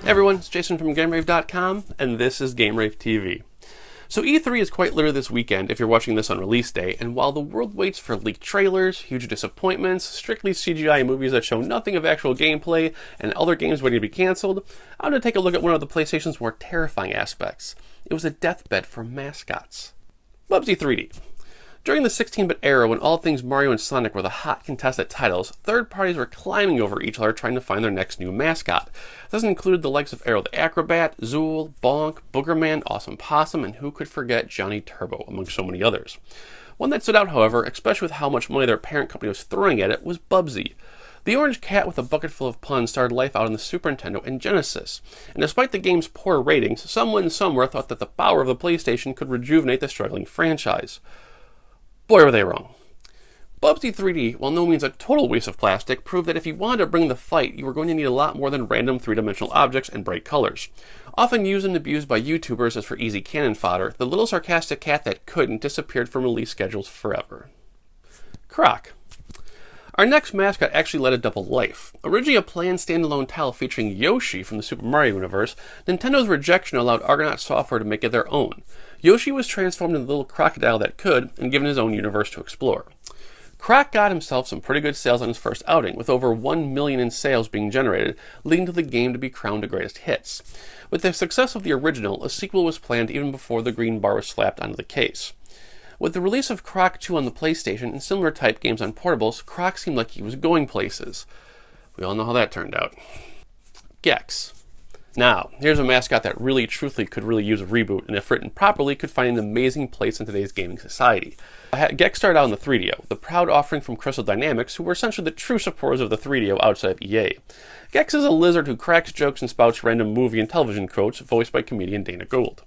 Hey everyone, it's Jason from Game-Rave.com, and this is Game-Rave TV. So E3 is quite literally this weekend if you're watching this on release day, and while the world waits for leaked trailers, huge disappointments, strictly CGI movies that show nothing of actual gameplay, and other games waiting to be cancelled, I'm going to take a look at one of the PlayStation's more terrifying aspects. It was a deathbed for mascots. Bubsy 3D. During the 16-bit era, when all things Mario and Sonic were the hot contested titles, third parties were climbing over each other trying to find their next new mascot. This included the likes of Arrow the Acrobat, Zool, Bonk, Boogerman, Awesome Possum, and who could forget Johnny Turbo, among so many others. One that stood out, however, especially with how much money their parent company was throwing at it, was Bubsy. The orange cat with a bucket full of puns started life out on the Super Nintendo and Genesis, and despite the game's poor ratings, someone somewhere thought that the power of the PlayStation could rejuvenate the struggling franchise. Boy, were they wrong. Bubsy 3D, while no means a total waste of plastic, proved that if you wanted to bring the fight, you were going to need a lot more than random three-dimensional objects and bright colors. Often used and abused by YouTubers as for easy cannon fodder, the little sarcastic cat that couldn't disappeared from release schedules forever. Croc. Our next mascot actually led a double life. Originally a planned standalone title featuring Yoshi from the Super Mario universe, Nintendo's rejection allowed Argonaut Software to make it their own. Yoshi was transformed into the little crocodile that could, and given his own universe to explore. Croc got himself some pretty good sales on his first outing, with over 1 million in sales being generated, leading to the game to be crowned the greatest hits. With the success of the original, a sequel was planned even before the green bar was slapped onto the case. With the release of Croc 2 on the PlayStation and similar type games on portables, Croc seemed like he was going places. We all know how that turned out. Gex. Now, here's a mascot that really, truthfully, could really use a reboot, and if written properly, could find an amazing place in today's gaming society. Gex started out in the 3DO, the proud offering from Crystal Dynamics, who were essentially the true supporters of the 3DO outside of EA. Gex is a lizard who cracks jokes and spouts random movie and television quotes, voiced by comedian Dana Gould.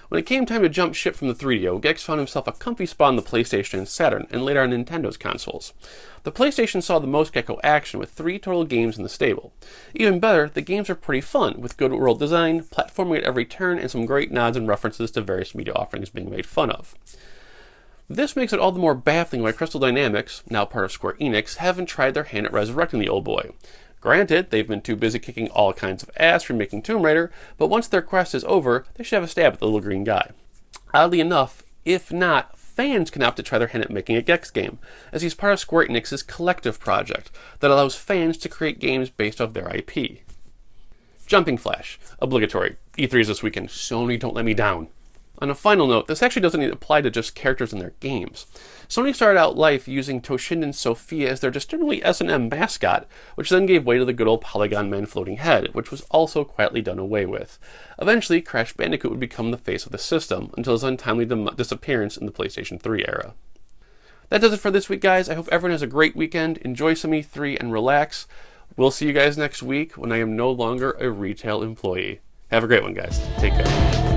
When it came time to jump ship from the 3DO, Gex found himself a comfy spot on the PlayStation and Saturn, and later on Nintendo's consoles. The PlayStation saw the most Gecko action with 3 total games in the stable. Even better, the games are pretty fun, with good world design, platforming at every turn, and some great nods and references to various media offerings being made fun of. This makes it all the more baffling why Crystal Dynamics, now part of Square Enix, haven't tried their hand at resurrecting the old boy. Granted, they've been too busy kicking all kinds of ass remaking Tomb Raider, but once their quest is over, they should have a stab at the little green guy. Oddly enough, if not, fans can opt to try their hand at making a Gex game, as he's part of Square Enix's collective project that allows fans to create games based off their IP. Jumping Flash. Obligatory. E3 is this weekend. Sony, don't let me down. On a final note, this actually doesn't apply to just characters in their games. Sony started out life using Toshindin's Sophia as their disturbingly S&M mascot, which then gave way to the good old Polygon Man floating head, which was also quietly done away with. Eventually, Crash Bandicoot would become the face of the system, until his untimely disappearance in the PlayStation 3 era. That does it for this week, guys. I hope everyone has a great weekend, enjoy some E3, and relax. We'll see you guys next week when I am no longer a retail employee. Have a great one, guys. Take care.